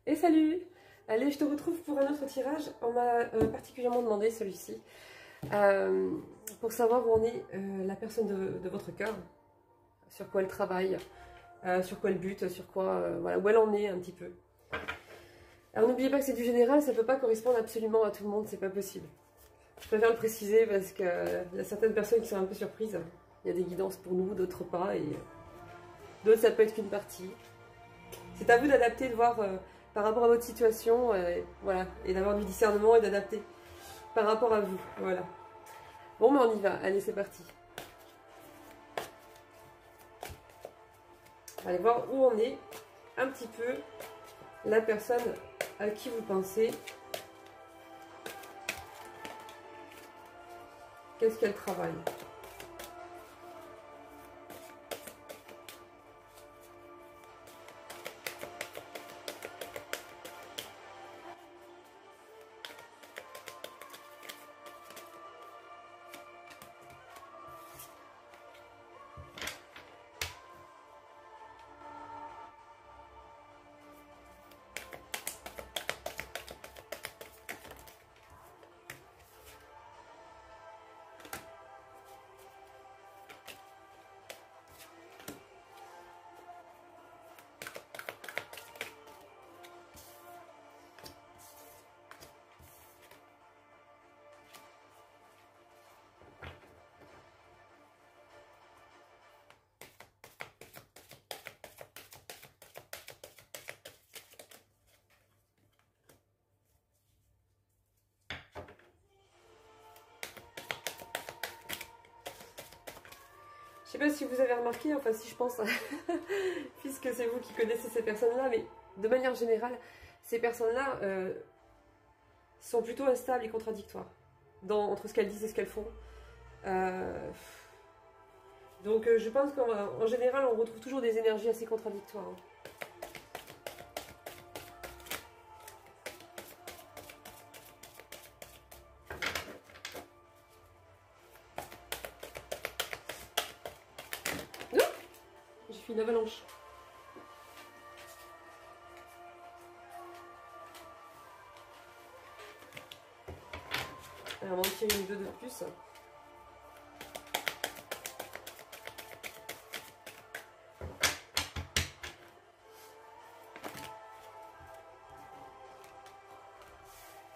Et salut! Allez, je te retrouve pour un autre tirage. On m'a particulièrement demandé celui-ci pour savoir où en est la personne de votre cœur, sur quoi elle travaille, sur quoi elle bute, sur quoi, voilà, où elle en est un petit peu. Alors n'oubliez pas que c'est du général, ça ne peut pas correspondre absolument à tout le monde, c'est pas possible. Je préfère le préciser parce qu'il y a certaines personnes qui sont un peu surprises. Il y a des guidances pour nous, d'autres pas, et d'autres ça peut être qu'une partie. C'est à vous d'adapter, de voir par rapport à votre situation, voilà, et d'avoir du discernement et d'adapter par rapport à vous, voilà. Bon, mais on y va, allez, c'est parti. Allez voir où on est un petit peu la personne à qui vous pensez. Qu'est-ce qu'elle travaille? Je sais pas si vous avez remarqué, enfin si je pense, puisque c'est vous qui connaissez ces personnes-là, mais de manière générale, ces personnes-là sont plutôt instables et contradictoires entre ce qu'elles disent et ce qu'elles font. Donc je pense qu'en général, on retrouve toujours des énergies assez contradictoires. J'ai fait une avalanche. Alors on va en tirer une ou deux de plus.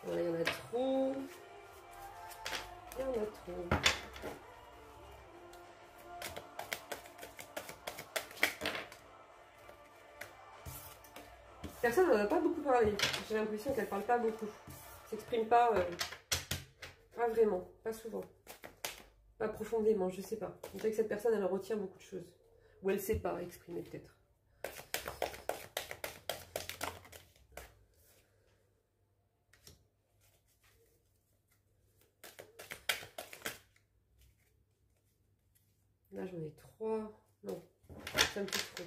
Voilà, il y en a trop. Il y en a trop. Personne n'en a pas beaucoup parlé. J'ai l'impression qu'elle parle pas beaucoup. S'exprime pas, pas vraiment, pas souvent. Pas profondément, je sais pas. On dirait que cette personne, elle retient beaucoup de choses. Ou elle sait pas exprimer peut-être. Là, j'en ai 3. Non, c'est un peu trop.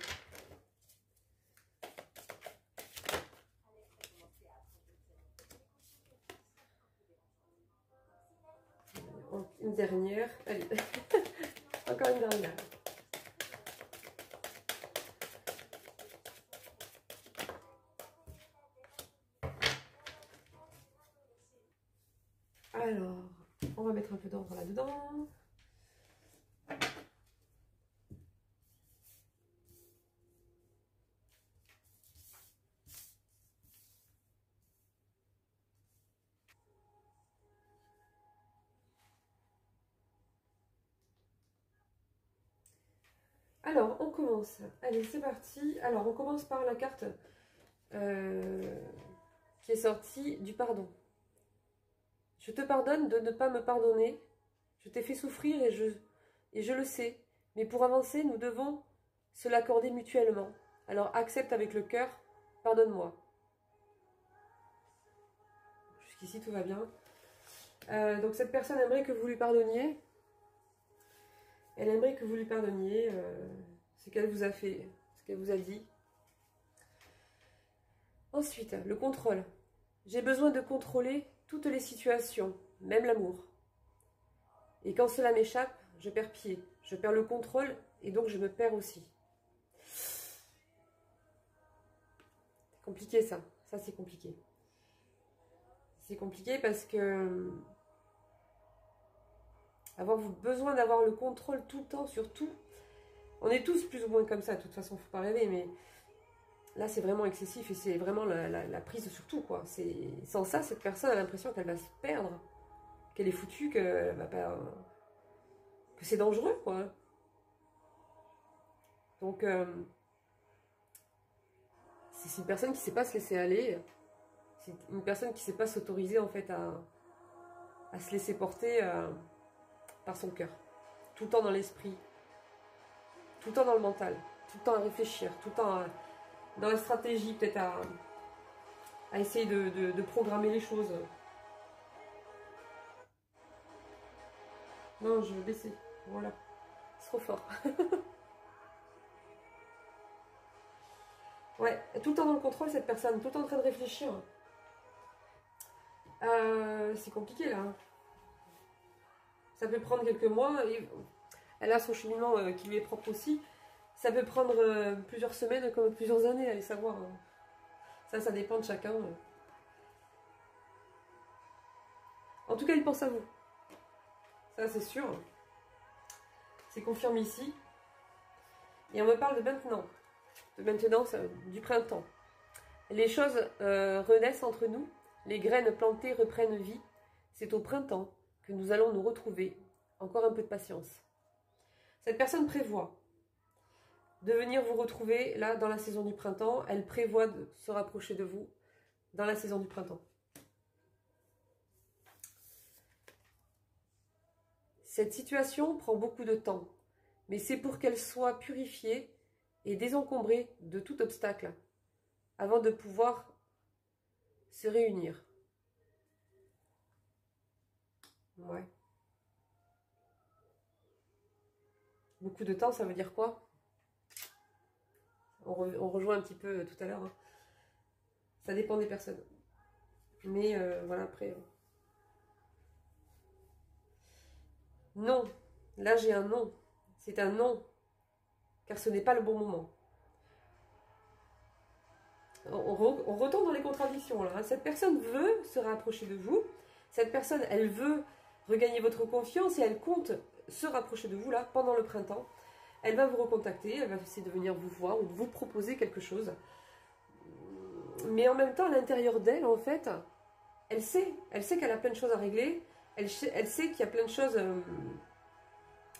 Une dernière. Allez, encore une dernière. Alors, on va mettre un peu d'ordre là-dedans. Alors, on commence. Allez, c'est parti. Alors, on commence par la carte qui est sortie du pardon. Je te pardonne de ne pas me pardonner. Je t'ai fait souffrir et je le sais. Mais pour avancer, nous devons se l'accorder mutuellement. Alors, accepte avec le cœur. Pardonne-moi. Jusqu'ici, tout va bien. Donc, cette personne aimerait que vous lui pardonniez. Elle aimerait que vous lui pardonniez ce qu'elle vous a fait, ce qu'elle vous a dit. Ensuite, le contrôle. J'ai besoin de contrôler toutes les situations, même l'amour. Et quand cela m'échappe, je perds pied. Je perds le contrôle et donc je me perds aussi. C'est compliqué ça. Ça, c'est compliqué. C'est compliqué parce que avoir besoin d'avoir le contrôle tout le temps sur tout. On est tous plus ou moins comme ça, de toute façon, il ne faut pas rêver, mais là, c'est vraiment excessif et c'est vraiment la prise sur tout, quoi. Sans ça, cette personne a l'impression qu'elle va se perdre, qu'elle est foutue, que c'est dangereux, quoi. Donc, c'est une personne qui ne sait pas se laisser aller. C'est une personne qui ne sait pas s'autoriser, en fait, à se laisser porter par son cœur. Tout le temps dans l'esprit. Tout le temps dans le mental. Tout le temps à réfléchir. Tout le temps dans la stratégie, peut-être à essayer de programmer les choses. Non, je vais baisser. Voilà. C'est trop fort. Ouais, tout le temps dans le contrôle, cette personne. Tout le temps en train de réfléchir. C'est compliqué, là. Ça peut prendre quelques mois. Et elle a son cheminement qui lui est propre aussi. Ça peut prendre plusieurs semaines comme plusieurs années, allez savoir. Ça dépend de chacun. En tout cas, il pense à vous. Ça, c'est sûr. C'est confirmé ici. Et on me parle de maintenant. De maintenant, du printemps. Les choses renaissent entre nous. Les graines plantées reprennent vie. C'est au printemps que nous allons nous retrouver. Encore un peu de patience. Cette personne prévoit de venir vous retrouver là dans la saison du printemps. Elle prévoit de se rapprocher de vous dans la saison du printemps. Cette situation prend beaucoup de temps, mais c'est pour qu'elle soit purifiée et désencombrée de tout obstacle avant de pouvoir se réunir. Ouais. Beaucoup de temps, ça veut dire quoi? On rejoint un petit peu tout à l'heure. Hein. Ça dépend des personnes. Mais voilà, après... Non. Là, j'ai un non. C'est un non. Car ce n'est pas le bon moment. On retourne dans les contradictions. Là. Cette personne veut se rapprocher de vous. Cette personne, elle veut regagner votre confiance et elle compte se rapprocher de vous là pendant le printemps. Elle va vous recontacter, elle va essayer de venir vous voir ou de vous proposer quelque chose. Mais en même temps, à l'intérieur d'elle, en fait, elle sait qu'elle a plein de choses à régler. Elle sait qu'il y a plein de choses,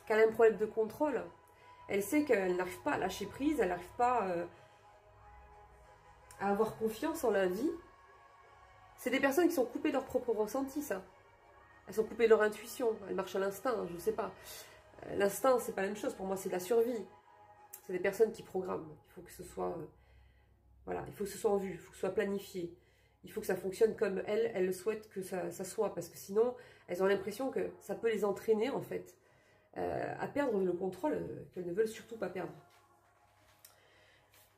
qu'elle a un problème de contrôle. Elle sait qu'elle n'arrive pas à lâcher prise, elle n'arrive pas à avoir confiance en la vie. C'est des personnes qui sont coupées de leur propre ressenti, ça. Elles sont coupées de leur intuition, elles marchent à l'instinct, je ne sais pas. L'instinct, c'est pas la même chose, pour moi c'est de la survie. C'est des personnes qui programment. Il faut que ce soit voilà, il faut que ce soit en vue, il faut que ce soit planifié. Il faut que ça fonctionne comme elles souhaitent que ça soit, parce que sinon, elles ont l'impression que ça peut les entraîner en fait à perdre le contrôle qu'elles ne veulent surtout pas perdre.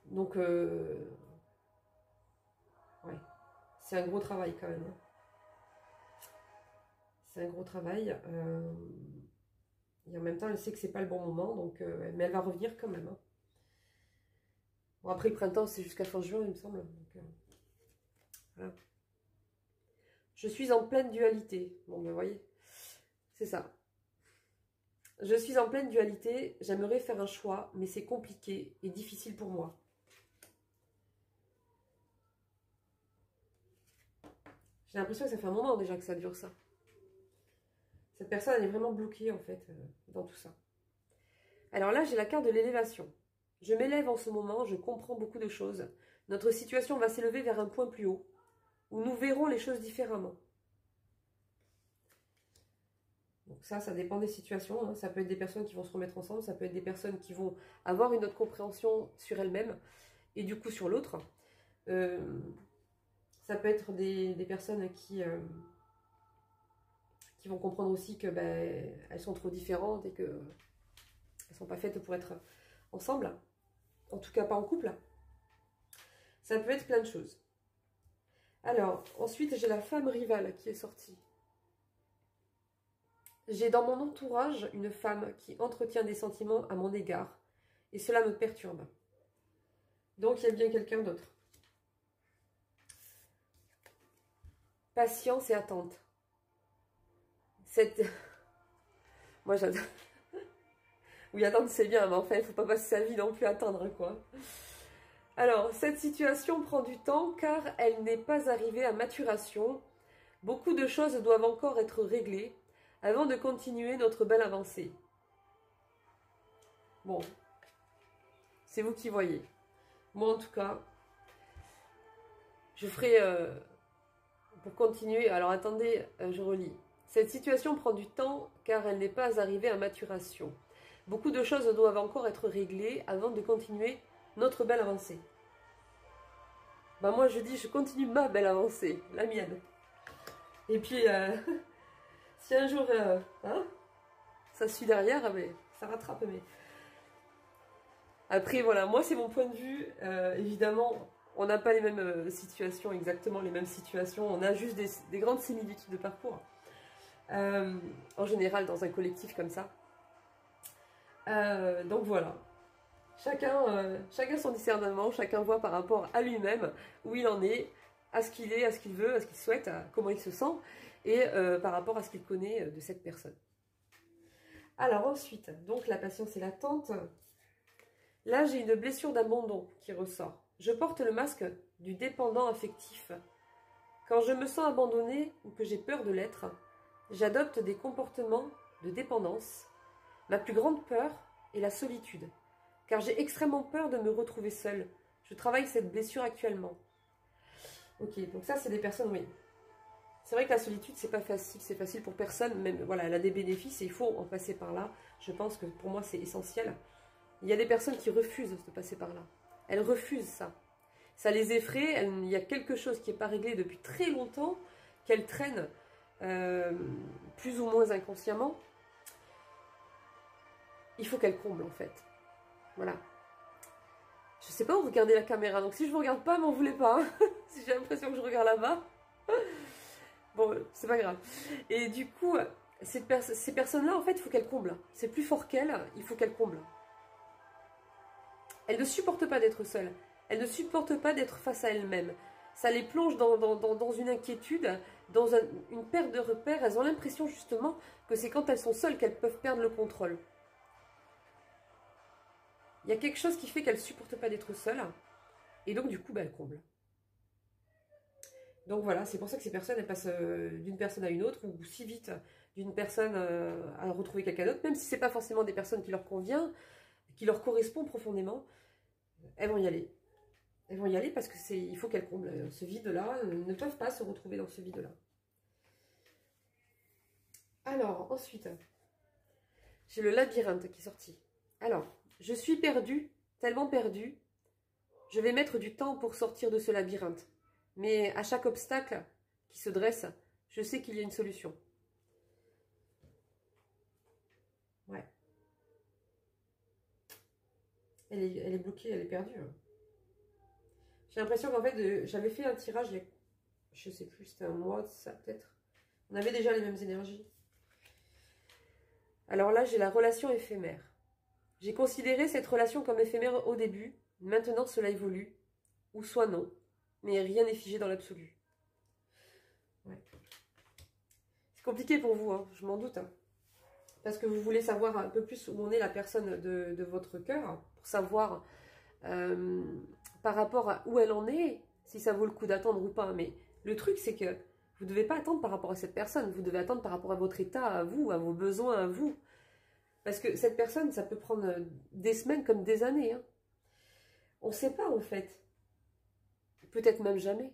Donc ouais, c'est un gros travail quand même. Hein. C'est un gros travail. Et en même temps, elle sait que c'est pas le bon moment, donc, mais elle va revenir quand même. Hein. Bon, après le printemps, c'est jusqu'à fin juin, il me semble. Donc, voilà. Je suis en pleine dualité. Bon, ben, vous voyez, c'est ça. Je suis en pleine dualité. J'aimerais faire un choix, mais c'est compliqué et difficile pour moi. J'ai l'impression que ça fait un moment déjà que ça dure ça. Cette personne, elle est vraiment bloquée, en fait, dans tout ça. Alors là, j'ai la carte de l'élévation. Je m'élève en ce moment, je comprends beaucoup de choses. Notre situation va s'élever vers un point plus haut, où nous verrons les choses différemment. Donc ça dépend des situations. Hein. Ça peut être des personnes qui vont se remettre ensemble, ça peut être des personnes qui vont avoir une autre compréhension sur elles-mêmes, et du coup sur l'autre. Ça peut être des personnes qui vont comprendre aussi que elles sont trop différentes et qu'elles ne sont pas faites pour être ensemble. En tout cas, pas en couple. Ça peut être plein de choses. Alors, ensuite, j'ai la femme rivale qui est sortie. J'ai dans mon entourage une femme qui entretient des sentiments à mon égard. Et cela me perturbe. Donc, il y a bien quelqu'un d'autre. patience et attente. Cette... Moi j'adore. Oui, attendre c'est bien, mais enfin il ne faut pas passer sa vie non plus à attendre, quoi. Alors, cette situation prend du temps car elle n'est pas arrivée à maturation. Beaucoup de choses doivent encore être réglées avant de continuer notre belle avancée. Bon, c'est vous qui voyez. Moi en tout cas, je ferai... pour continuer, alors attendez, je relis. Cette situation prend du temps car elle n'est pas arrivée à maturation. Beaucoup de choses doivent encore être réglées avant de continuer notre belle avancée. Ben moi je dis, je continue ma belle avancée, la mienne. Et puis, si un jour, hein, ça suit derrière, mais ça rattrape. Mais... Après, voilà, moi c'est mon point de vue. Évidemment, on n'a pas les mêmes situations, exactement les mêmes situations. On a juste des grandes similitudes de parcours. En général, dans un collectif comme ça. Donc voilà. Chacun son discernement, chacun voit par rapport à lui-même où il en est, à ce qu'il est, à ce qu'il veut, à ce qu'il souhaite, à comment il se sent, et par rapport à ce qu'il connaît de cette personne. Alors ensuite, donc la patience et l'attente. Là, j'ai une blessure d'abandon qui ressort. Je porte le masque du dépendant affectif. Quand je me sens abandonnée ou que j'ai peur de l'être, j'adopte des comportements de dépendance. Ma plus grande peur est la solitude, car j'ai extrêmement peur de me retrouver seule. Je travaille cette blessure actuellement. Ok, donc ça, c'est des personnes, oui. C'est vrai que la solitude, c'est pas facile, c'est facile pour personne, même, voilà, elle a des bénéfices et il faut en passer par là. Je pense que pour moi, c'est essentiel. Il y a des personnes qui refusent de passer par là. Elles refusent ça. Ça les effraie, il y a quelque chose qui n'est pas réglé depuis très longtemps, qu'elles traînent plus ou moins inconsciemment. Il faut qu'elles comblent, en fait. Voilà. Je sais pas où regarder la caméra, donc si je vous regarde pas, m'en voulez pas. Hein. Si j'ai l'impression que je regarde là-bas. Bon, c'est pas grave. Et du coup, ces personnes-là, en fait, il faut qu'elles comblent. C'est plus fort qu'elles, il faut qu'elles comblent. Elles ne supportent pas d'être seules. Elles ne supportent pas d'être face à elles-mêmes. Ça les plonge dans une inquiétude, dans une perte de repères. Elles ont l'impression justement que c'est quand elles sont seules qu'elles peuvent perdre le contrôle. Il y a quelque chose qui fait qu'elles ne supportent pas d'être seules. Et donc, du coup, elles comblent. Donc voilà, c'est pour ça que ces personnes, elles passent d'une personne à une autre, ou si vite d'une personne à retrouver quelqu'un d'autre, même si ce n'est pas forcément des personnes qui leur conviennent, qui leur correspondent profondément, elles vont y aller. Elles vont y aller parce qu'il faut qu'elles comblent ce vide-là, elles ne peuvent pas se retrouver dans ce vide-là. Alors, ensuite, j'ai le labyrinthe qui est sorti. Alors, je suis perdue, tellement perdue, je vais mettre du temps pour sortir de ce labyrinthe. Mais à chaque obstacle qui se dresse, je sais qu'il y a une solution. Ouais. Elle est bloquée, elle est perdue. Hein. J'ai l'impression qu'en fait, j'avais fait un tirage, il y a, je sais plus, c'était un mois, ça peut-être. On avait déjà les mêmes énergies. Alors là, j'ai la relation éphémère. J'ai considéré cette relation comme éphémère au début. Maintenant, cela évolue. Ou soit non. Mais rien n'est figé dans l'absolu. Ouais. C'est compliqué pour vous, hein, je m'en doute. Hein. Parce que vous voulez savoir un peu plus où en est la personne de votre cœur. Pour savoir par rapport à où elle en est, si ça vaut le coup d'attendre ou pas. Mais le truc, c'est que vous ne devez pas attendre par rapport à cette personne. Vous devez attendre par rapport à votre état, à vous, à vos besoins, à vous. Parce que cette personne, ça peut prendre des semaines comme des années. Hein. On ne sait pas, en fait. Peut-être même jamais.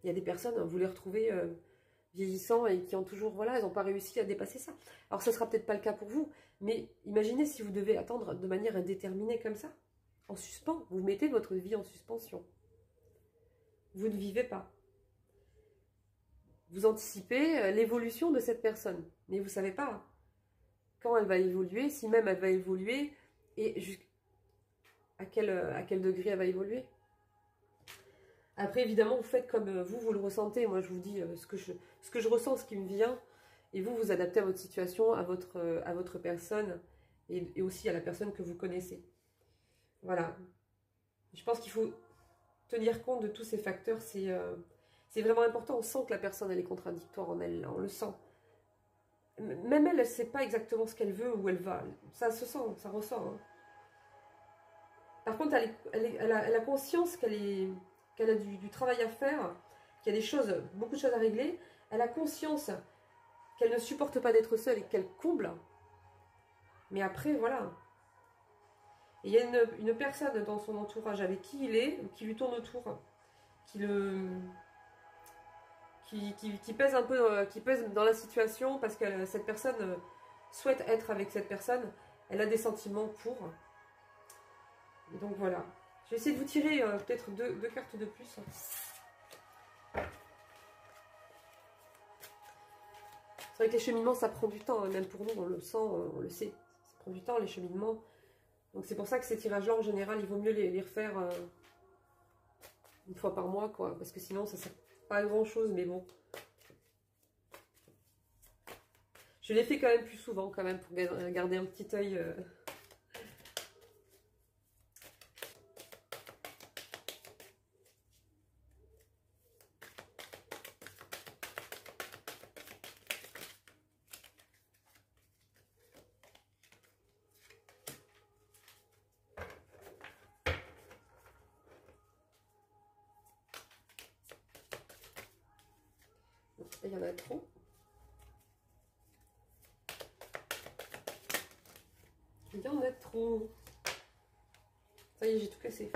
Il y a des personnes, vous les retrouvez vieillissants et qui ont toujours, voilà, elles n'ont pas réussi à dépasser ça. Alors, ce ne sera peut-être pas le cas pour vous, mais imaginez si vous devez attendre de manière indéterminée comme ça, en suspens. Vous mettez votre vie en suspension. Vous ne vivez pas. Vous anticipez l'évolution de cette personne, mais vous ne savez pas quand elle va évoluer, si même elle va évoluer, et à quel degré elle va évoluer. Après, évidemment, vous faites comme vous le ressentez. Moi, je vous dis ce que je ressens, ce qui me vient, et vous, vous adaptez à votre situation, à votre personne, et aussi à la personne que vous connaissez. Voilà. Je pense qu'il faut tenir compte de tous ces facteurs. C'est C'est vraiment important, on sent que la personne, elle est contradictoire en elle, là, on le sent. Même elle ne sait pas exactement ce qu'elle veut ou où elle va. Ça se sent, ça ressort. Hein. Par contre, elle a conscience qu'elle a du travail à faire, qu'il y a des choses, beaucoup de choses à régler. Elle a conscience qu'elle ne supporte pas d'être seule et qu'elle comble. Mais après, voilà. Et il y a une personne dans son entourage avec qui il est, qui lui tourne autour, qui pèse un peu, qui pèse dans la situation parce que cette personne souhaite être avec cette personne. Elle a des sentiments pour. Et donc voilà. Je vais essayer de vous tirer peut-être deux cartes de plus. C'est vrai que les cheminements, ça prend du temps. Hein. Même pour nous, on le sent, on le sait. Ça prend du temps, les cheminements. Donc c'est pour ça que ces tirages-là, en général, il vaut mieux les refaire une fois par mois, quoi. Parce que sinon, ça ne sert pas à grand-chose, mais bon. Je les fais quand même plus souvent, quand même, pour garder un petit œil... Il y en a trop. Il y en a trop. Ça y est, j'ai tout cassé.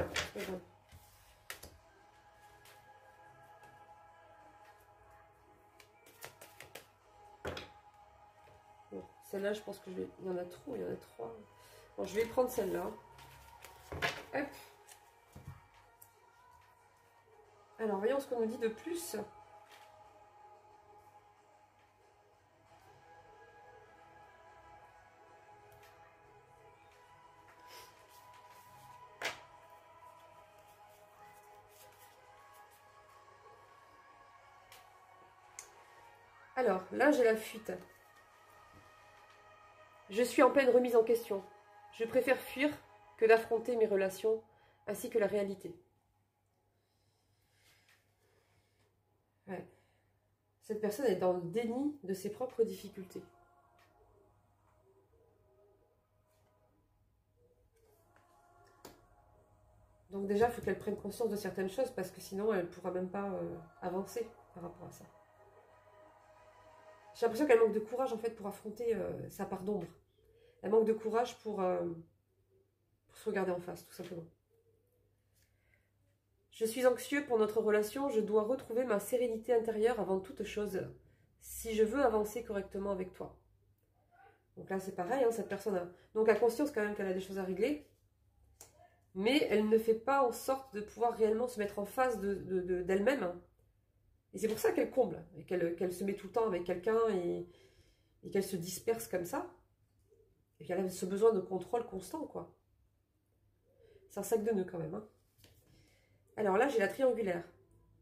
Bon, celle-là, je pense que je vais... Il y en a trop, il y en a trois. Bon, je vais prendre celle-là. Hop. Alors, voyons ce qu'on nous dit de plus. Alors, là, j'ai la fuite. Je suis en pleine remise en question. Je préfère fuir que d'affronter mes relations ainsi que la réalité. Ouais. Cette personne est dans le déni de ses propres difficultés. Donc déjà, il faut qu'elle prenne conscience de certaines choses parce que sinon, elle ne pourra même pas avancer par rapport à ça. J'ai l'impression qu'elle manque de courage en fait pour affronter sa part d'ombre. Elle manque de courage pour se regarder en face, tout simplement. Je suis anxieux pour notre relation, je dois retrouver ma sérénité intérieure avant toute chose, si je veux avancer correctement avec toi. Donc là, c'est pareil, hein, cette personne a conscience quand même qu'elle a des choses à régler, mais elle ne fait pas en sorte de pouvoir réellement se mettre en face d'elle-même. Et c'est pour ça qu'elle comble, et qu'elle se met tout le temps avec quelqu'un et qu'elle se disperse comme ça. Et qu'elle a ce besoin de contrôle constant, quoi. C'est un sac de nœuds quand même. Hein. Alors là, j'ai la triangulaire.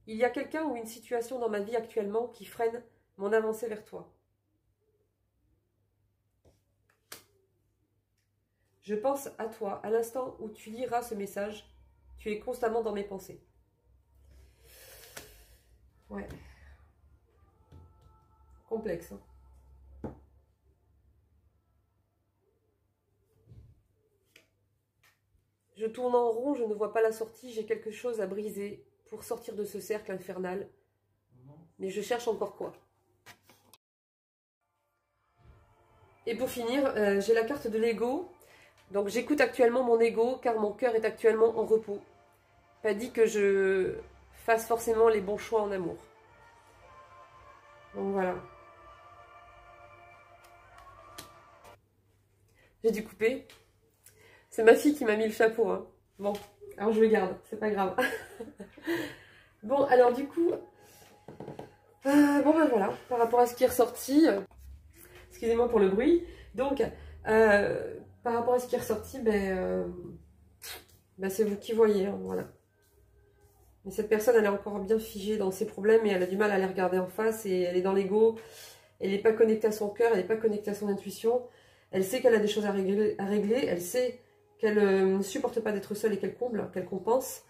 Il y a quelqu'un ou une situation dans ma vie actuellement qui freine mon avancée vers toi. Je pense à toi à l'instant où tu liras ce message. Tu es constamment dans mes pensées. Ouais. Complexe. Hein. Je tourne en rond, je ne vois pas la sortie. J'ai quelque chose à briser pour sortir de ce cercle infernal. Mais je cherche encore quoi. Et pour finir, j'ai la carte de l'ego. Donc j'écoute actuellement mon ego car mon cœur est actuellement en repos. Pas dit que je fasse forcément les bons choix en amour. Donc voilà. J'ai dû couper. C'est ma fille qui m'a mis le chapeau. Hein. Bon, alors je le garde, c'est pas grave. Bon, alors du coup... bon ben voilà, par rapport à ce qui est ressorti... excusez-moi pour le bruit. Donc, par rapport à ce qui est ressorti, c'est vous qui voyez, hein, voilà. Mais cette personne, elle est encore bien figée dans ses problèmes et elle a du mal à les regarder en face et elle est dans l'ego. Elle n'est pas connectée à son cœur, elle n'est pas connectée à son intuition. Elle sait qu'elle a des choses à régler, elle sait qu'elle ne supporte pas d'être seule et qu'elle comble, qu'elle compense.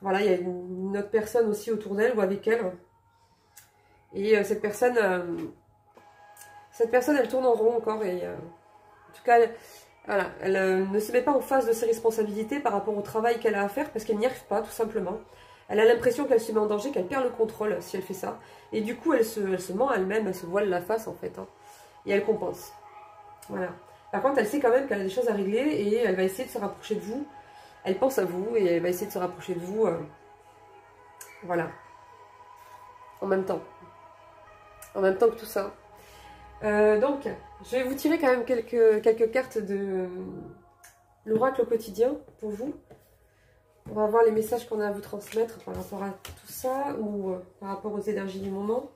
Voilà, il y a une autre personne aussi autour d'elle ou avec elle. Et cette personne, elle tourne en rond encore. Et en tout cas, voilà, elle ne se met pas en face de ses responsabilités par rapport au travail qu'elle a à faire parce qu'elle n'y arrive pas, tout simplement. Elle a l'impression qu'elle se met en danger, qu'elle perd le contrôle si elle fait ça. Et du coup, elle se ment à elle-même, elle se voile la face en fait. Hein, et elle compense. Voilà. Par contre, elle sait quand même qu'elle a des choses à régler et elle va essayer de se rapprocher de vous. Elle pense à vous et elle va essayer de se rapprocher de vous. Voilà. En même temps. En même temps que tout ça. Donc, je vais vous tirer quand même quelques cartes de l'oracle au quotidien pour vous. On va voir les messages qu'on a à vous transmettre par rapport à tout ça ou par rapport aux énergies du moment.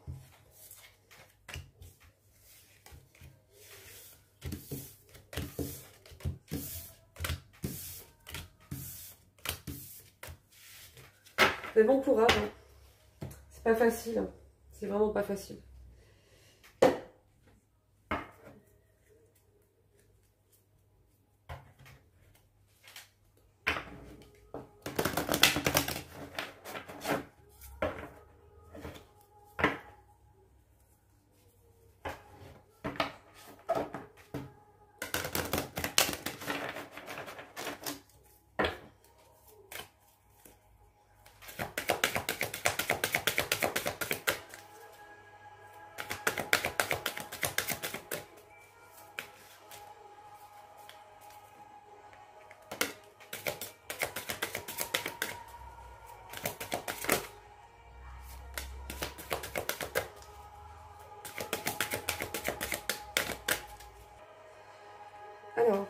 Mais bon courage. Hein. C'est pas facile. Hein. C'est vraiment pas facile. Alors,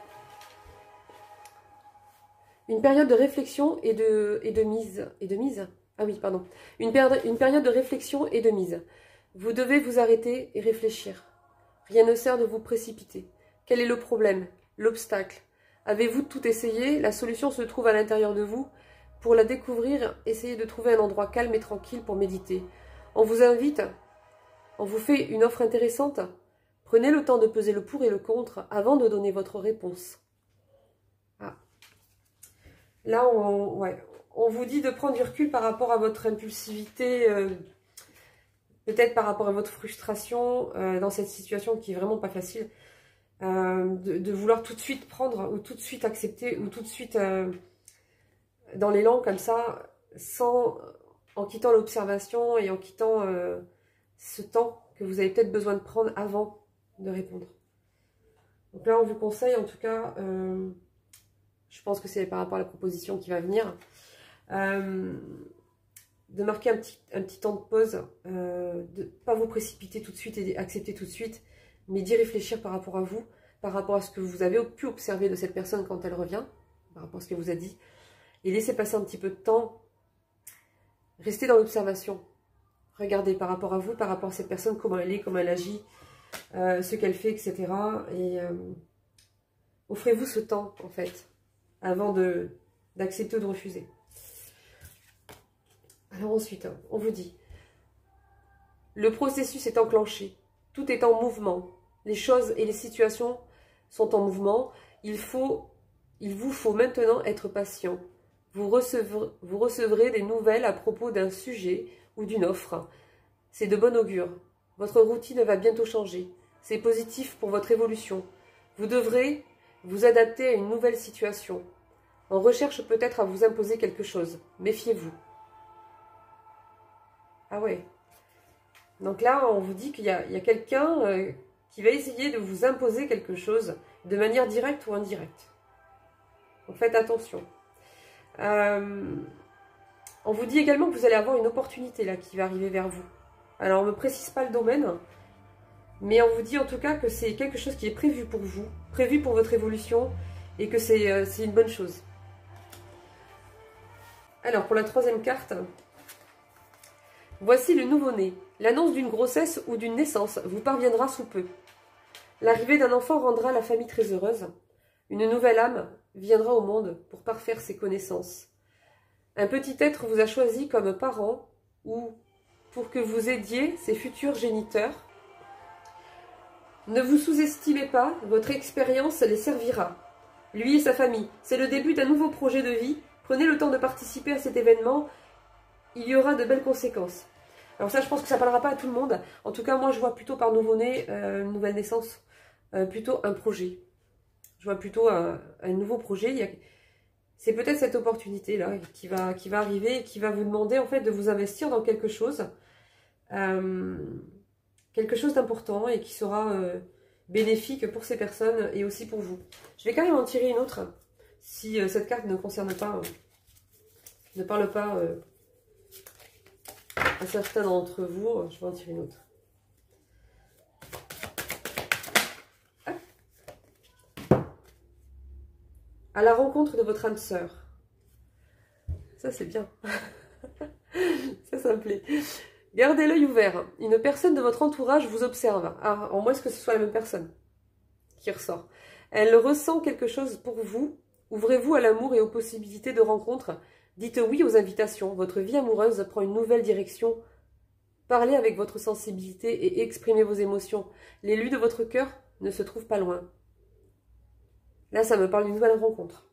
une période de réflexion et de mise. Ah oui, pardon. Une période de réflexion et de mise. Vous devez vous arrêter et réfléchir. Rien ne sert de vous précipiter. Quel est le problème? L'obstacle? Avez-vous tout essayé? La solution se trouve à l'intérieur de vous. Pour la découvrir, essayez de trouver un endroit calme et tranquille pour méditer. On vous invite, on vous fait une offre intéressante. Prenez le temps de peser le pour et le contre avant de donner votre réponse. Ah. Là, on vous dit de prendre du recul par rapport à votre impulsivité, peut-être par rapport à votre frustration dans cette situation qui est vraiment pas facile. De vouloir tout de suite prendre ou tout de suite accepter ou tout de suite dans l'élan comme ça, en quittant l'observation et en quittant ce temps que vous avez peut-être besoin de prendre avant de répondre. Donc là, on vous conseille, en tout cas, je pense que c'est par rapport à la proposition qui va venir, de marquer un petit temps de pause, de ne pas vous précipiter tout de suite et accepter tout de suite, mais d'y réfléchir par rapport à vous, par rapport à ce que vous avez pu observer de cette personne quand elle revient, par rapport à ce qu'elle vous a dit, et laissez passer un petit peu de temps, restez dans l'observation, regardez par rapport à vous, par rapport à cette personne, comment elle est, comment elle agit, ce qu'elle fait, etc. Et offrez-vous ce temps, en fait, avant d'accepter ou de refuser. Alors ensuite, on vous dit, le processus est enclenché, tout est en mouvement, les choses et les situations sont en mouvement, il vous faut maintenant être patient. Vous recevrez des nouvelles à propos d'un sujet ou d'une offre. C'est de bon augure. Votre routine va bientôt changer. C'est positif pour votre évolution. Vous devrez vous adapter à une nouvelle situation. On recherche peut-être à vous imposer quelque chose. Méfiez-vous. Ah ouais. Donc là, on vous dit qu'il y a quelqu'un qui va essayer de vous imposer quelque chose de manière directe ou indirecte. Donc faites attention. On vous dit également que vous allez avoir une opportunité là qui va arriver vers vous. Alors on ne me précise pas le domaine, mais on vous dit en tout cas que c'est quelque chose qui est prévu pour vous, prévu pour votre évolution, et que c'est une bonne chose. Alors pour la troisième carte, voici le nouveau-né. L'annonce d'une grossesse ou d'une naissance vous parviendra sous peu. L'arrivée d'un enfant rendra la famille très heureuse. Une nouvelle âme viendra au monde pour parfaire ses connaissances. Un petit être vous a choisi comme parent ou pour que vous aidiez ses futurs géniteurs. Ne vous sous-estimez pas, votre expérience les servira. Lui et sa famille, c'est le début d'un nouveau projet de vie. Prenez le temps de participer à cet événement, il y aura de belles conséquences. Alors ça, je pense que ça ne parlera pas à tout le monde. En tout cas, moi, je vois plutôt par nouveau-né, une nouvelle naissance, plutôt un projet. Je vois plutôt un nouveau projet. C'est peut-être cette opportunité-là qui va arriver et qui va vous demander en fait de vous investir dans quelque chose d'important et qui sera bénéfique pour ces personnes et aussi pour vous. Je vais quand même en tirer une autre si cette carte ne concerne pas, ne parle pas à certains d'entre vous. Je vais en tirer une autre. À la rencontre de votre âme sœur. Ça, c'est bien. Ça me plaît. Gardez l'œil ouvert. Une personne de votre entourage vous observe. Ah, en moins, est-ce que ce soit la même personne qui ressort? Elle ressent quelque chose pour vous. Ouvrez-vous à l'amour et aux possibilités de rencontre. Dites oui aux invitations. Votre vie amoureuse prend une nouvelle direction. Parlez avec votre sensibilité et exprimez vos émotions. L'élu de votre cœur ne se trouve pas loin. Là, ça me parle d'une nouvelle rencontre.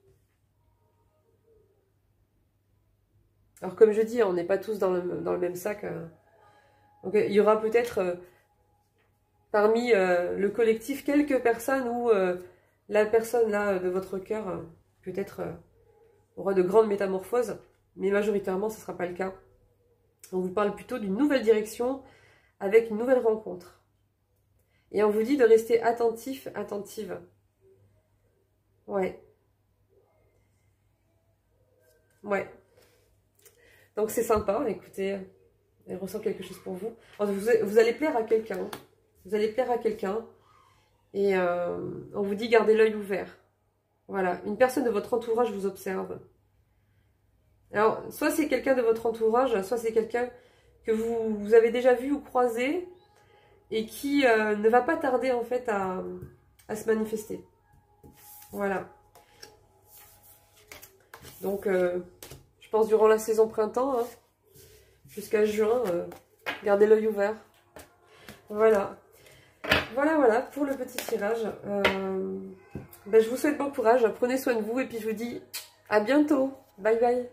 Alors, comme je dis, on n'est pas tous dans le même sac. Donc, il y aura peut-être parmi le collectif quelques personnes où la personne là de votre cœur peut-être aura de grandes métamorphoses, mais majoritairement, ce ne sera pas le cas. On vous parle plutôt d'une nouvelle direction avec une nouvelle rencontre. Et on vous dit de rester attentif, attentive. Ouais. Ouais. Donc c'est sympa, écoutez, elle ressent quelque chose pour vous. Vous allez plaire à quelqu'un. Vous allez plaire à quelqu'un. Et on vous dit gardez l'œil ouvert. Voilà, une personne de votre entourage vous observe. Alors, soit c'est quelqu'un de votre entourage, soit c'est quelqu'un que vous avez déjà vu ou croisé et qui ne va pas tarder en fait à se manifester. Voilà. Donc, je pense durant la saison printemps, hein, jusqu'à juin, gardez l'œil ouvert. Voilà. Voilà pour le petit tirage. Je vous souhaite bon courage, prenez soin de vous et puis je vous dis à bientôt. Bye bye.